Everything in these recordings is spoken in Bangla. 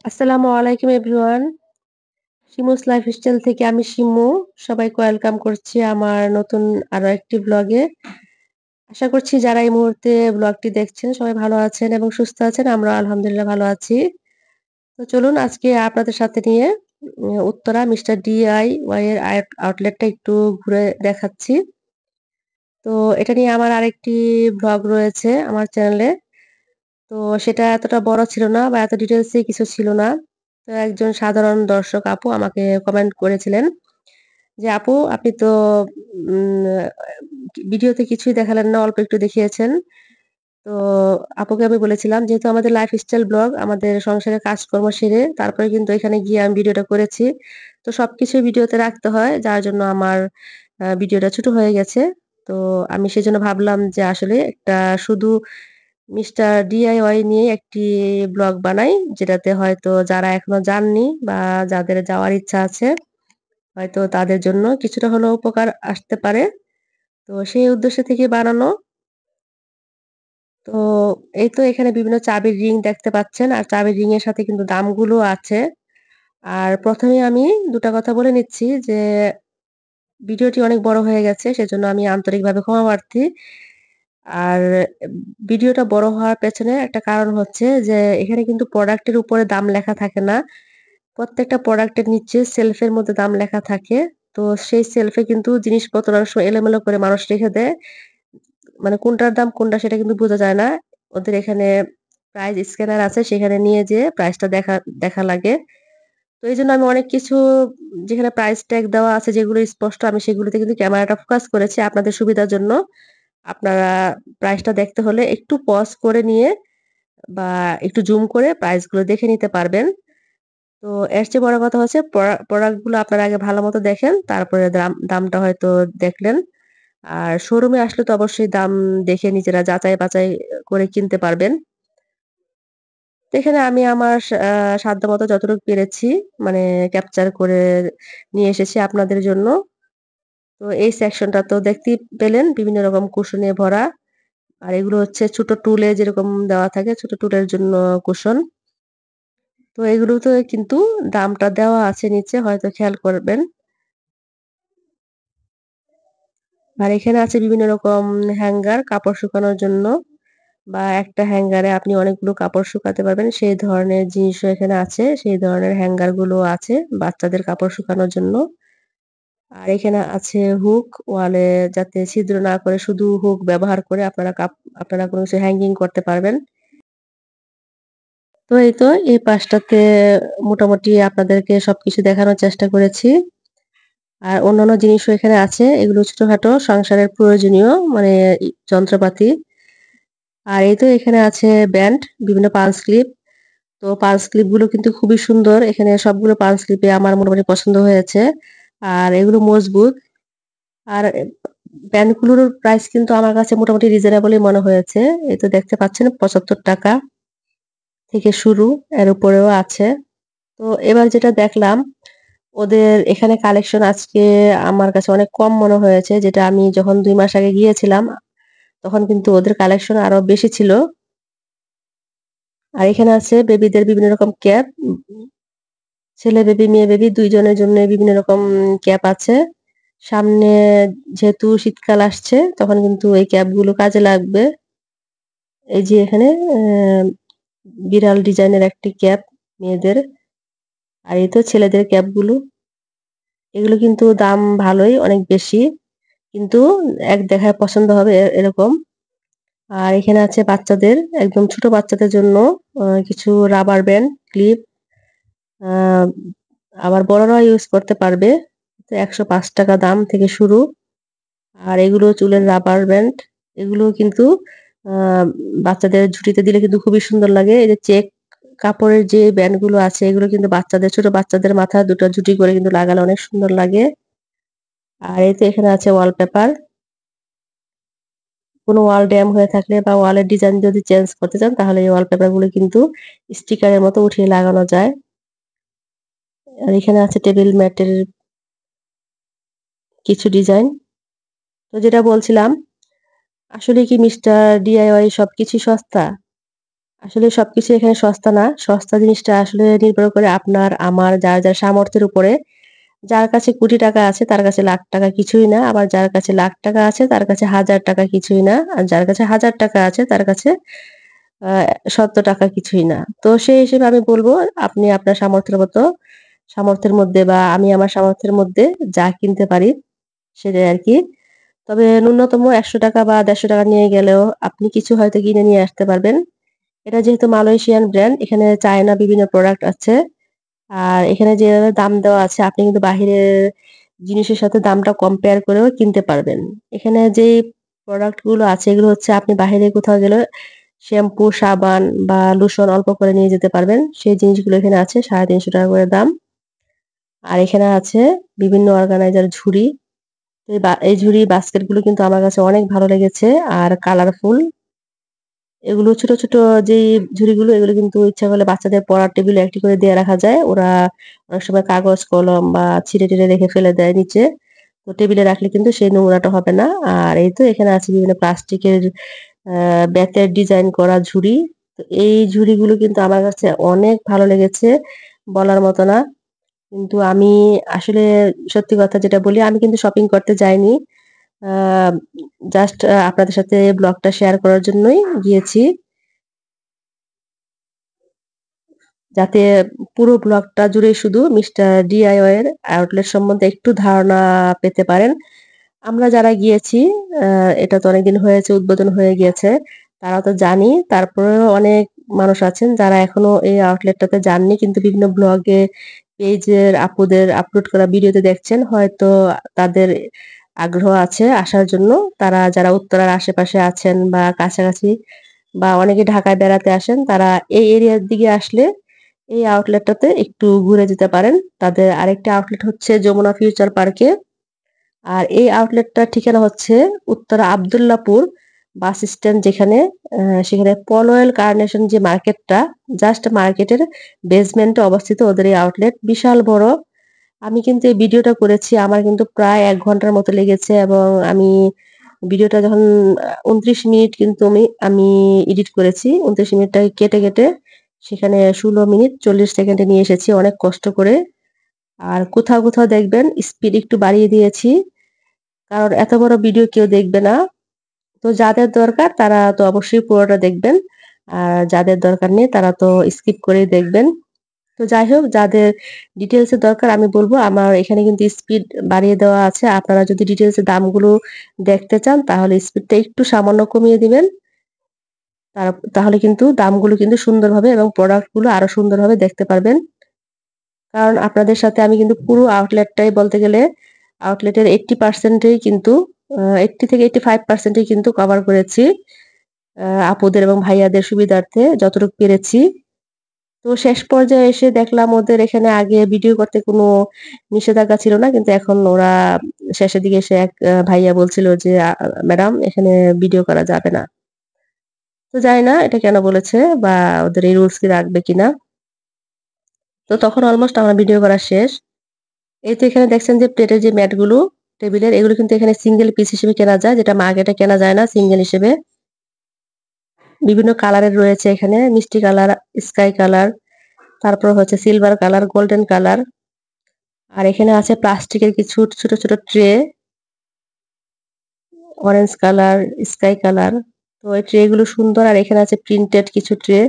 আসসালামু আলাইকুম এভরিওয়ান। শিমুস লাইফস্টাইল থেকে আমি শিমু। সবাইকে ওয়েলকাম করছি আমার নতুন আরো একটি ব্লগে। আশা করছি যারা এই মুহূর্তে ব্লগটি দেখছেন সবাই ভালো আছেন এবং সুস্থ আছেন। আমরা আলহামদুলিল্লাহ ভালো আছি। তো চলুন আজকে আপনাদের সাথে নিয়ে উত্তরা মিস্টার ডিআইওয়াই এর আউটলেটটা একটু ঘুরে দেখাচ্ছি। তো এটা নিয়ে আমার আরেকটি ব্লগ রয়েছে আমার চ্যানেলে। তো সেটা এতটা বড় ছিল না বা এত ডিটেইলস এ কিছু ছিল না। তো একজন সাধারণ দর্শক আপু আমাকে কমেন্ট করেছিলেন যে, "আপু আপনি তো উম ভিডিওতে কিছুই দেখালেন না, অল্প একটু দেখিয়েছেন।" তো আপুকে আমি বলেছিলাম যেহেতু আমাদের লাইফস্টাইল ব্লগ, আমাদের সংসারের কাজকর্ম সেরে তারপরে কিন্তু এখানে গিয়ে আমি ভিডিওটা করেছি। তো সবকিছুই ভিডিওতে রাখতে হয় যার জন্য আমার ভিডিওটা ছোট হয়ে গেছে। তো আমি সেজন্য ভাবলাম যে আসলে একটা শুধু মিস্টার ডিআইওয়াই নিয়ে একটি ব্লগ বানাই। যেটাতে হয়তো যারা এখনো যাননি বা যাদের যাওয়ার ইচ্ছা আছে, হয়তো তাদের জন্য কিছুটা হলেও উপকার আসতে পারে। তো সেই উদ্দেশ্য থেকে বানানো। তো এই তো এখানে বিভিন্ন চাবির রিং দেখতে পাচ্ছেন। আর চাবির রিং এর সাথে কিন্তু দামগুলো আছে। আর ১ম এই আমি ২ টা কথা বলে নিচ্ছি যে ভিডিওটি অনেক বড় হয়ে গেছে। সেজন্য আমি আন্তরিকভাবে ক্ষমা প্রার্থী। আর ভিডিওটা বড় হওয়ার পেছনে একটা কারণ হচ্ছে যে এখানে কিন্তু প্রোডাক্টের উপরে দাম লেখা থাকে না। প্রত্যেকটা প্রোডাক্টের নিচে সেলফের মধ্যে দাম লেখা থাকে। তো সেই সেলফে কিন্তু জিনিসপত্র অনেক সময় এলোমেলো করে মানুষ রেখে দেয়। মানে কোনটার দাম কোনটা সেটা কিন্তু বোঝা যায় না। ওদের এখানে প্রাইস স্ক্যানার আছে সেখানে নিয়ে যেয়ে প্রাইসটা দেখা দেখা লাগে। তো এইজন্য আমি অনেক কিছু যেখানে প্রাইস ট্যাগ দেওয়া আছে যেগুলো স্পষ্ট আমি সেগুলোতে কিন্তু ক্যামেরাটা ফোকাস করেছি আপনাদের সুবিধার জন্য। আপনারা প্রাইসটা দেখতে হলে একটু পজ করে নিয়ে বা একটু জুম করে প্রাইস গুলো দেখে নিতে পারবেন। তো এর চেয়ে বড় কথা হচ্ছে প্রোডাক্ট গুলো আপনারা আগে ভালোমতো দেখেন। তারপরে দামটা হয়তো দেখলেন। আর শোরুমে আসলে তো অবশ্যই দাম দেখে নিজেরা যাচাই বাছাই করে কিনতে পারবেন। তো এখানে আমি আমার সাধ্যমত যতটুকু পেরেছি মানে ক্যাপচার করে নিয়ে এসেছি আপনাদের জন্য। তো এই সেকশনটা তো দেখতেই পেলেন বিভিন্ন রকম কুশনে ভরা। আর এগুলো হচ্ছে ছোট টুলে যেরকম দেওয়া থাকে ছোট টুলের জন্য কুশন। তো এগুলোতে কিন্তু দামটা দেওয়া আছে নিচে হয়তো খেয়াল করবেন। আর এখানে আছে বিভিন্ন রকম হ্যাঙ্গার কাপড় শুকানোর জন্য বা একটা হ্যাঙ্গারে আপনি অনেকগুলো কাপড় শুকাতে পারবেন সেই ধরনের জিনিসও এখানে আছে। সেই ধরনের হ্যাঙ্গার গুলো আছে বাচ্চাদের কাপড় শুকানোর জন্য। আর এখানে আছে হুক ওয়ালে যাতে ছিদ্র না করে শুধু হুক ব্যবহার করে আপনারা কোনো কিছু হ্যাঙ্গিং করতে পারবেন। তো এই তো এই পাশটাতে মোটামুটি আপনাদেরকে সবকিছু দেখানোর চেষ্টা করেছি। আর অন্যান্য জিনিসও এখানে আছে। এগুলো ছোটখাটো সংসারের প্রয়োজনীয় মানে যন্ত্রপাতি। আর এই তো এখানে আছে ব্যান্ড, বিভিন্ন পাঞ্চ ক্লিপ। তো পাঞ্চ ক্লিপ গুলো কিন্তু খুবই সুন্দর। এখানে সবগুলো পাঞ্চ ক্লিপে আমার মোটামুটি পছন্দ হয়েছে। আর এগুলো মজবুত। আর ব্যান্ড গুলোর প্রাইস কিন্তু আমার কাছে মোটামুটি রিজনেবলই মনে হয়েছে। এই তো দেখতে পাচ্ছেন ৳৭৫ থেকে শুরু, এর উপরেও আছে। তো এবার যেটা দেখলাম ওদের এখানে কালেকশন আজকে আমার কাছে অনেক কম মনে হয়েছে। যেটা আমি যখন ২ মাস আগে গিয়েছিলাম তখন কিন্তু ওদের কালেকশন আরো বেশি ছিল। আর এখানে আছে বেবিদের বিভিন্ন রকম ক্যাপ। ছেলে বেবি, মেয়ে বেবি ২ জনের জন্যই বিভিন্ন রকম ক্যাপ আছে। সামনে যেহেতু শীতকাল আসছে তখন কিন্তু এই ক্যাপগুলো কাজে লাগবে। এই যে এখানে বিড়াল ডিজাইনের একটি ক্যাপ মেয়েদের। আর এই তো ছেলেদের ক্যাপগুলো। এগুলো কিন্তু দাম ভালোই, অনেক বেশি। কিন্তু এক দেখায় পছন্দ হবে এরকম। আর এখানে আছে বাচ্চাদের, একদম ছোট বাচ্চাদের জন্য কিছু রাবার ব্যান্ড, ক্লিপ আ আবার বড়রাও ইউজ করতে পারবে। তো ৳১০৫ দাম থেকে শুরু। আর এগুলো চুলের রাবার ব্যান্ড। এগুলোও কিন্তু আ বাচ্চাদের ঝুঁটিতে দিলে কিন্তু খুবই সুন্দর লাগে। এই যে চেক কাপড়ের যে ব্যান্ড গুলো আছে এগুলো কিন্তু বাচ্চাদের ছোট বাচ্চাদের মাথায় ২ টা ঝুঁটি করে কিন্তু লাগালে অনেক সুন্দর লাগে। আর এই তো এখানে আছে ওয়ালপেপার। কোনো ওয়াল ড্যাম হয়ে থাকলে বা ওয়ালের ডিজাইন যদি চেঞ্জ করতে চান তাহলে এই ওয়ালপেপার গুলো কিন্তু স্টিকারের মতো উঠিয়ে লাগানো যায়। আর এখানে আছে টেবিল ম্যাটের কিছু ডিজাইন। তো যেটা বলছিলাম, আসলে কি মিস্টার ডিআইওয়াই সবকিছুই সস্তা? আসলে সবকিছু এখানে সস্তা না। সস্তা জিনিসটা আসলে নির্ভর করে আপনার, আমার, যার সামর্থ্যের উপরে। যার কাছে কোটি টাকা আছে তার কাছে লাখ টাকা কিছুই না। আবার যার কাছে লাখ টাকা আছে তার কাছে হাজার টাকা কিছুই না। আর যার কাছে হাজার টাকা আছে তার কাছে আ ৳৭০ কিছুই না। তো সেই হিসেবে আমি বলব আপনি আপনার সামর্থ্যের মধ্যে বা আমি আমার সামর্থ্যের মধ্যে যা কিনতে পারি সেটাই আরকি। তবে ন্যূনতম ৳১০০ বা ৳১৫০ নিয়ে গেলেও আপনি কিছু হয়তো কিনে নিয়ে আসতে পারবেন। এটা যেহেতু মালয়েশিয়ান ব্র্যান্ড, এখানে চায়না বিভিন্ন প্রোডাক্ট আছে। আর এখানে যেভাবে দাম দেওয়া আছে আপনি কিন্তু বাহিরের জিনিসের সাথে দামটা কম্পেয়ার করেও কিনতে পারবেন। এখানে যেই প্রোডাক্ট গুলো আছে এগুলো হচ্ছে আপনি বাহিরে কোথাও গেলে শ্যাম্পু, সাবান বা লোশন অল্প করে নিয়ে যেতে পারবেন। সেই জিনিসগুলো এখানে আছে ৳৩৫০ করে দাম। আর এখানে আছে বিভিন্ন অর্গানাইজার ঝুড়ি। এই ঝুড়ি বাস্কেট গুলো কিন্তু আমার কাছে অনেক ভালো লেগেছে আর কালারফুল। এগুলো ছোট, ছোট যেই ঝুড়িগুলো এগুলো কিন্তু ইচ্ছা করলে বাচ্চাদের পড়ার টেবিলে একটি করে দিয়ে রাখা যায়। ওরা অনেক সময় কাগজ, কলম বা ছিঁড়ে-টিড়ে রেখে ফেলে দেয় নিচে। তো টেবিলে রাখলে কিন্তু সেই নোংরাটা হবে না। আর এই তো এখানে আছে বিভিন্ন প্লাস্টিকের আ বেতের ডিজাইন করা ঝুড়ি। তো এই ঝুড়িগুলো কিন্তু আমার কাছে অনেক ভালো লেগেছে, বলার মতো না। কিন্তু আমি আসলে সত্যি কথা যেটা বলি, আমি কিন্তু শপিং করতে যাইনি। আ জাস্ট আপনাদের সাথে ব্লগটা শেয়ার করার জন্যই গিয়েছি। যাতে পুরো ব্লগটা জুড়েই শুধু মিস্টার ডিআইওয়াই এর আউটলেট সম্বন্ধে একটু ধারণা পেতে পারেন। আমরা যারা গিয়েছি আ এটা তো অনেকদিন হয়েছে, উদ্বোধন হয়ে গিয়েছে। তারা তো জানি। তারপরেও অনেক মানুষ আছেন যারা এখনো এই আউটলেটটাতে যাননি কিন্তু বিভিন্ন ব্লগে, পেজের আপুদের আপলোড করা ভিডিওতে দেখছেন। হয়তো তাদের আগ্রহ আছে আসার জন্য। তারা যারা উত্তরার আশেপাশে আছেন বা কাছাকাছি বা অনেকে ঢাকায় বেড়াতে আসেন, তারা এই এরিয়ার দিকে আসলে এই আউটলেটটাতে একটু ঘুরে যেতে পারেন। তাদের আরেকটা আউটলেট হচ্ছে যমুনা ফিউচার পার্কে। আর এই আউটলেটটার ঠিকানা হচ্ছে উত্তরা আব্দুল্লাহপুর বাস স্ট্যান্ড যেখানে, সেখানে পলওয়েল কার্নেশন যে মার্কেটটা, জাস্ট মার্কেটের বেসমেন্টে অবস্থিত ওদের এই আউটলেট। বিশাল বড়। আমি কিন্তু এই ভিডিওটা করেছি। আমার কিন্তু প্রায় ১ ঘন্টার মতো লেগেছে এবং আমি ভিডিওটা যখন ২৯ মিনিট কিন্তু আমি এডিট করেছি। ২৯ মিনিটটাকে কেটে সেখানে ১৬ মিনিট ৪০ সেকেন্ডে নিয়ে এসেছি অনেক কষ্ট করে। আর কোথাও, কোথাও দেখবেন স্পিড একটু বাড়িয়ে দিয়েছি। কারণ এত বড় ভিডিও কেউ দেখবে না। তো যাদের দরকার তারা তো অবশ্যই পুরোটা দেখবেন। আর যাদের দরকার নেই তারা তো স্কিপ করেই দেখবেন। তো যাই হোক যাদের ডিটেইলস এর দরকার আমি বলব আমার এখানে কিন্তু স্পিড বাড়িয়ে দেওয়া আছে। আপনারা যদি ডিটেইলস এর দামগুলো দেখতে চান তাহলে স্পিডটা একটু সামান্য কমিয়ে দিবেন। তাহলে কিন্তু দামগুলো কিন্তু সুন্দরভাবে এবং প্রোডাক্ট গুলো আরো সুন্দরভাবে দেখতে পারবেন। কারণ আপনাদের সাথে আমি কিন্তু পুরো আউটলেটটাই বলতে গেলে আউটলেটের 80% ই কিন্তু 80 থেকে 85% ই কিন্তু কভার করেছি। আপুদের এবং ভাইয়াদের সুবিধার্থে যতটুকু পেরেছি। তো শেষ পর্যায়ে এসে দেখলাম ওদের এখানে আগে ভিডিও করতে কোনো নিষেধাজ্ঞা ছিল না। কিন্তু এখন ওরা শেষের দিকে এসে এক ভাইয়া বলছিল যে, ম্যাডাম এখানে ভিডিও করা যাবে না।" তো জানি না এটা কেন বলেছে বা ওদের এই রুলস কি রাখবে কিনা। তো তখন অলমোস্ট আমার ভিডিও করা শেষ। এই তো এখানে দেখছেন যে প্লেটের যে ম্যাট গুলো টেবিলের এগুলো কিন্তু এখানে সিঙ্গেল পিস হিসেবে কেনা যায় যেটা মার্কেটে কেনা যায় না সিঙ্গেল হিসেবে। বিভিন্ন কালারের রয়েছে এখানে মিষ্টি কালার, স্কাই কালার, তারপর হচ্ছে সিলভার কালার, গোল্ডেন কালার। আর এখানে আছে প্লাস্টিকের কিছু ছোট, ছোট tray, orange colour, sky colour. তো এই ট্রে গুলো সুন্দর আর এখানে আছে প্রিন্টেড কিছু ট্রে।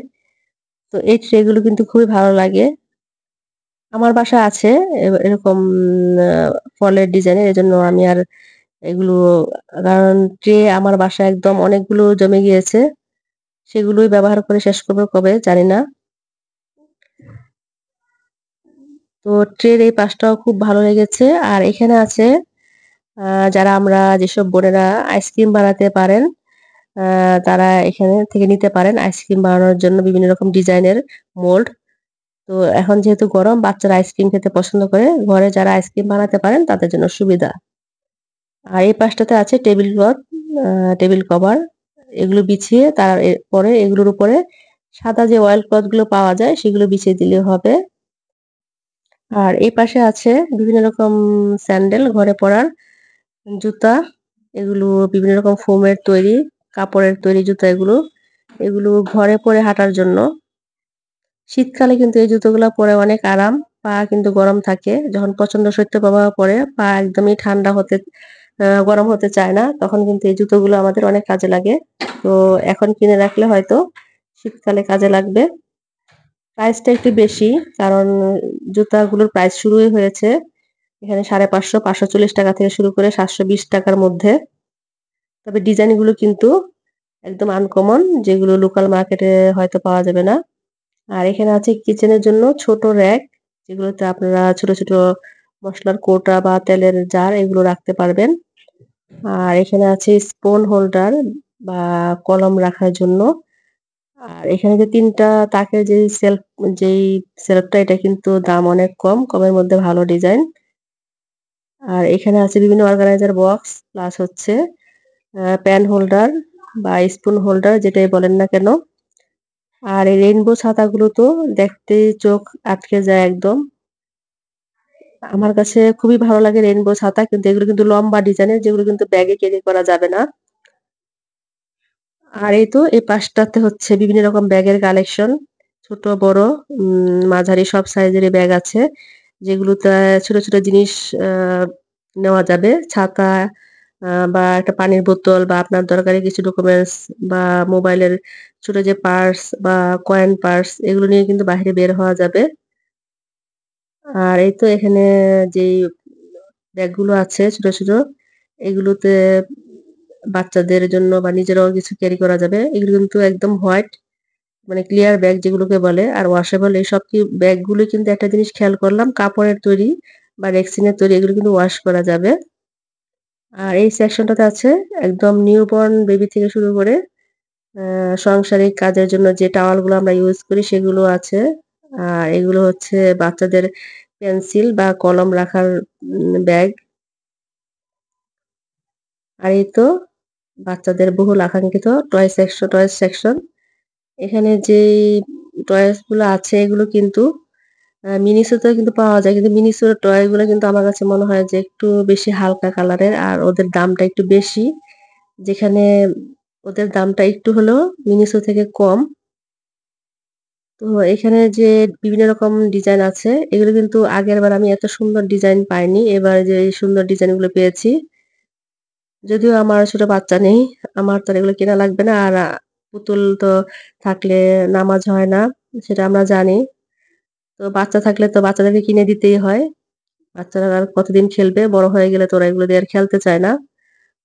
তো এই ট্রে গুলো কিন্তু খুবই ভালো লাগে। আমার বাসায় আছে এরকম আ ফলের ডিজাইনের এজন্য আমি আর এগুলো কারণ ট্রে আমার বাসায় একদম অনেকগুলো জমে গিয়েছে। সেগুলোই ব্যবহার করে শেষ করব কবে জানি না। তো ট্রের এই পাশটাও খুব ভালো লেগেছে। আর এখানে আছে আ যারা আমরা যেসব বোনেরা আইসক্রিম বানাতে পারেন, আ তারা এখানে থেকে নিতে পারেন। আইসক্রিম বানানোর জন্য বিভিন্ন রকম ডিজাইনের মোল্ড। তো এখন যেহেতু গরম বাচ্চারা আইসক্রিম খেতে পছন্দ করে। ঘরে যারা আইসক্রিম বানাতে পারেন তাদের জন্য সুবিধা। আর এই পাশটাতে আছে টেবিল ক্লথ, আ টেবিল কভার। এগুলো বিছিয়ে তার পরে এগুলোর উপরে সাদা যে অয়েল ক্লথ গুলো পাওয়া যায় সেগুলো বিছিয়ে দিলেই হবে। আর এই পাশে আছে বিভিন্ন রকম স্যান্ডেল ঘরে পরার, জুতা। এগুলো বিভিন্ন রকম ফোমের তৈরি, কাপড়ের তৈরি জুতা এগুলো। এগুলো ঘরে পরে হাঁটার জন্য। শীতকালে কিন্তু এই জুতোগুলা পরে অনেক আরাম। পা কিন্তু গরম থাকে। যখন প্রচন্ড শৈত্যপ্রবাহ পড়ে, পা একদমই ঠান্ডা হতে গরম হতে চায় না। তখন কিন্তু এই জুতোগুলো আমাদের অনেক কাজে লাগে। তো এখন কিনে রাখলে হয়তো শীতকালে কাজে লাগবে। প্রাইসটা একটু বেশি কারণ জুতাগুলোর প্রাইস শুরুই হয়েছে এখানে ৳৫৫০, ৳৫৪০ থেকে শুরু করে ৳৭২০ র মধ্যে। তবে ডিজাইনগুলো কিন্তু একদম আনকমন যেগুলো লোকাল মার্কেটে হয়তো পাওয়া যাবে না। আর এখানে আছে কিচেনের জন্য ছোট র‍্যাক যেগুলোতে আপনারা ছোট, ছোট মসলার কৌটা বা তেলের জার এগুলো রাখতে পারবেন। আর এখানে আছে স্পুন হোল্ডার বা কলম রাখার জন্য। আর এখানে যে ৩ টা তাকের যেই সেলফটা এটা কিন্তু দাম অনেক কম, কমের মধ্যে ভালো ডিজাইন। আর এখানে আছে বিভিন্ন অর্গানাইজার বক্স প্লাস হচ্ছে প্যান হোল্ডার বা স্পুন হোল্ডার যেটাই বলেন না কেন। আর এই রেইনবো ছাতাগুলো তো দেখতেই চোখ আটকে যায় একদম। আমার কাছে খুবই ভালো লাগে রেইনবো ছাতা কিন্তু এগুলো কিন্তু লম্বা ডিজাইনের যেগুলো কিন্তু ব্যাগে ক্যারি করা যাবে না। আর এই তো এই পাশটাতে হচ্ছে বিভিন্ন রকম ব্যাগের কালেকশন। ছোট বড় মাঝারি সব সাইজেরই ব্যাগ আছে। যেগুলোতে ছোট, ছোট জিনিস আ নেওয়া যাবে। ছাতা বা একটা পানির বোতল বা আপনার দরকারি কিছু ডকুমেন্টস বা মোবাইলের ছোট যে পার্স বা কয়েন পার্স এগুলো নিয়ে কিন্তু বাহিরে বের হওয়া যাবে। আর এই তো এখানে যেই ব্যাগগুলো আছে ছোট, ছোট এগুলোতে বাচ্চাদের জন্য বা নিজেরাও কিছু ক্যারি করা যাবে। এগুলো কিন্তু একদম হোয়াইট মানে ক্লিয়ার ব্যাগ যেগুলোকে বলে। আর ওয়াশেবল এইসব ব্যাগগুলো কিন্তু একটা জিনিস খেয়াল করলাম কাপড়ের তৈরি বা রেক্সিনের তৈরি এগুলো কিন্তু ওয়াশ করা যাবে। আর এই সেকশনটাতে আছে একদম নিউবর্ন বেবি থেকে শুরু করে আ সাংসারিক কাজের জন্য যে টাওয়ালগুলো আমরা ইউজ করি সেগুলো আছে। আর এগুলো হচ্ছে বাচ্চাদের পেন্সিল বা কলম রাখার ব্যাগ। আর এই তো বাচ্চাদের বহুল আকাঙ্ক্ষিত টয়েস সেকশন। এখানে যেই টয়েস গুলো আছে এগুলো কিন্তু মিনিসোতেও কিন্তু পাওয়া যায়। কিন্তু মিনিসোর টয় গুলো কিন্তু আমার কাছে মনে হয় যে একটু বেশি হালকা কালারের আর ওদের দামটা একটু বেশি। যেখানে ওদের দামটা একটু হলেও মিনিসো থেকে কম। তো এখানে যে বিভিন্ন রকম ডিজাইন আছে এগুলো কিন্তু আগেরবার আমি এত সুন্দর ডিজাইন পাইনি। এবার যে এই সুন্দর ডিজাইন গুলো পেয়েছি। যদিও আমার ছোট বাচ্চা নেই। আমার তো আর এগুলো কেনা লাগবে না। আর পুতুল তো থাকলে নামাজ হয় না সেটা আমরা জানি। তো বাচ্চা থাকলে তো বাচ্চাদেরকে কিনে দিতেই হয়। বাচ্চারা আর কতদিন খেলবে? বড় হয়ে গেলে তো ওরা এগুলো দিয়ে আর খেলতে চায় না।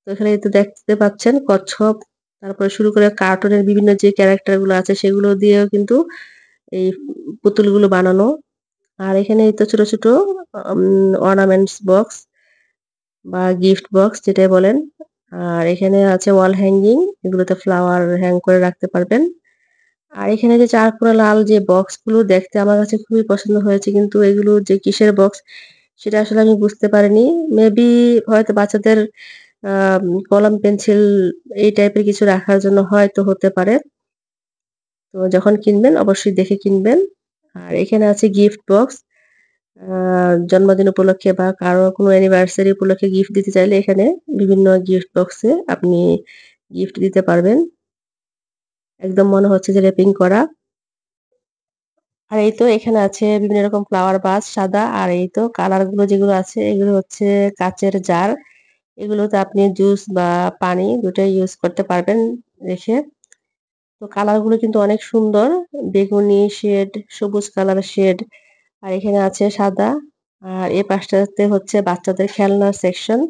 তো এখানে তো দেখতে পাচ্ছেন কচ্ছপ, তারপরে শুরু করে কার্টুনের বিভিন্ন যে ক্যারাক্টার গুলো আছে সেগুলো দিয়েও কিন্তু এই পুতুলগুলো বানানো। আর এখানে এই তো ছোট, ছোট অর্নামেন্টস বক্স বা গিফট বক্স যেটাই বলেন। আর এখানে আছে ওয়াল হ্যাঙ্গিং এগুলোতে ফ্লাওয়ার হ্যাং করে রাখতে পারবেন। আর এখানে যে চারকোনা লাল যে বক্সগুলো দেখতে আমার কাছে খুবই পছন্দ হয়েছে। কিন্তু এগুলো যে কিসের বক্স সেটা আসলে আমি বুঝতে পারিনি। মেবি হয়তো বাচ্চাদের কলম, পেন্সিল এই টাইপের কিছু রাখার জন্য হয়তো হতে পারে। তো যখন কিনবেন অবশ্যই দেখে কিনবেন। আর এখানে আছে গিফট বক্স। আ জন্মদিন উপলক্ষে বা কারো কোনো অ্যানিভার্সারি উপলক্ষে গিফট দিতে চাইলে এখানে বিভিন্ন গিফট বক্সে আপনি গিফট দিতে পারবেন। একদম মনে হচ্ছে যে র‍্যাপিং করা। আর এই তো এখানে আছে বিভিন্ন রকম ফ্লাওয়ার ভাস সাদা আর এই তো কালার গুলো যেগুলো আছে এগুলো হচ্ছে কাঁচের জার। এগুলোতে আপনি জুস বা পানি দুটোই ইউজ করতে পারবেন রেখে। তো কালার গুলো কিন্তু অনেক সুন্দর। বেগুনি শেড, সবুজ কালার শেড আর এখানে আছে সাদা। আর এই পাশটাতে হচ্ছে বাচ্চাদের খেলনার সেকশন।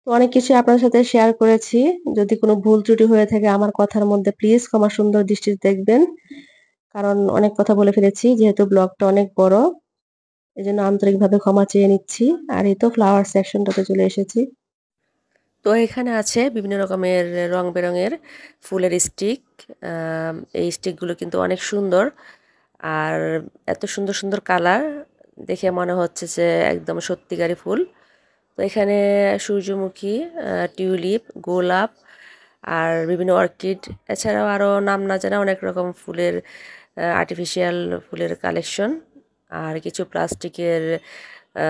তো অনেক কিছুই আপনার সাথে শেয়ার করেছি। যদি কোনো ভুল ত্রুটি হয়ে থাকে আমার কথার মধ্যে প্লিজ ক্ষমা সুন্দর দৃষ্টিতে দেখবেন। কারণ অনেক কথা বলে ফেলেছি যেহেতু ব্লগটা অনেক বড়। এজন্য আন্তরিকভাবে ক্ষমা চেয়ে নিচ্ছি। আর এই তো ফ্লাওয়ার সেকশনটাতে চলে এসেছি। তো এখানে আছে বিভিন্ন রকমের রং-বেরঙের ফুলের স্টিক। এই স্টিকগুলো কিন্তু অনেক সুন্দর। আর এত সুন্দর, সুন্দর কালার দেখে মনে হচ্ছে যে একদম সত্যিকারের ফুল। তো এখানে সূর্যমুখী, টিউলিপ, গোলাপ আর বিভিন্ন অর্কিড এছাড়াও আরও নাম না জানা অনেক রকম ফুলের আর্টিফিশিয়াল ফুলের কালেকশন আর কিছু প্লাস্টিকের আ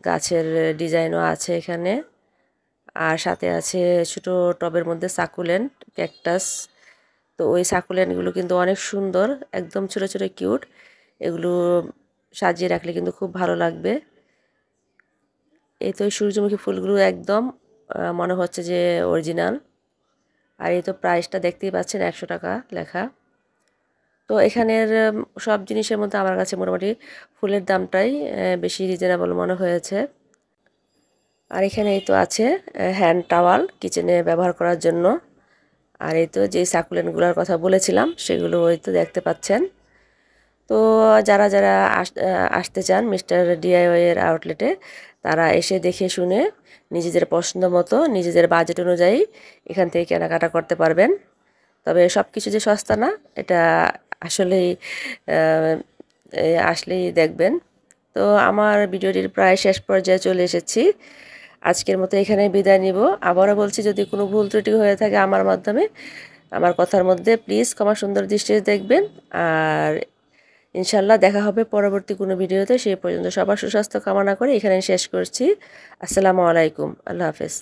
গাছের ডিজাইনও আছে এখানে। আর সাথে আছে ছোট টবের মধ্যে সাকুলেন্ট, ক্যাকটাস তো ওই সাকুলেন্টগুলো কিন্তু অনেক সুন্দর, একদম ছোটো ছোটো কিউট। এগুলো সাজিয়ে রাখলে কিন্তু খুব ভালো লাগবে। এই তো সূর্যমুখী ফুলগুলো একদম মনে হচ্ছে যে অরিজিনাল। আর এই তো প্রাইসটা দেখতেই পাচ্ছেন, 100 টাকা লেখা। তো এখানের সব জিনিসের মধ্যে আমার কাছে মোটামুটি ফুলের দামটাই বেশি রিজনেবল মনে হয়েছে। আর এখানে এই তো আছে হ্যান্ড টাওয়াল কিচেনে ব্যবহার করার জন্য। আর এই তো যে সাকুলেন্টগুলোর কথা বলেছিলাম সেগুলো ওই তো দেখতে পাচ্ছেন। তো যারা যারা আসতে চান মিস্টার ডিআইওয়াই এর আউটলেটে, তারা এসে দেখে শুনে নিজেদের পছন্দ মতো নিজেদের বাজেট অনুযায়ী এখান থেকে কেনাকাটা করতে পারবেন। তবে সব কিছু যে সস্তা না, এটা আসলেই আসলেই দেখবেন। তো আমার ভিডিওটির প্রায় শেষ পর্যায়ে চলে এসেছি। আজকের মতো এখানে বিদায় নিব। আবারও বলছি, যদি কোনো ভুল ত্রুটি হয়ে থাকে আমার মাধ্যমে, আমার কথার মধ্যে প্লিজ ক্ষমা সুন্দর দৃষ্টিতে দেখবেন। আর ইনশাল্লাহ দেখা হবে পরবর্তী কোনো ভিডিওতে। সেই পর্যন্ত সবার সুস্বাস্থ্য কামনা করে এখানে শেষ করছি। আসসালামু আলাইকুম, আল্লাহ হাফেজ।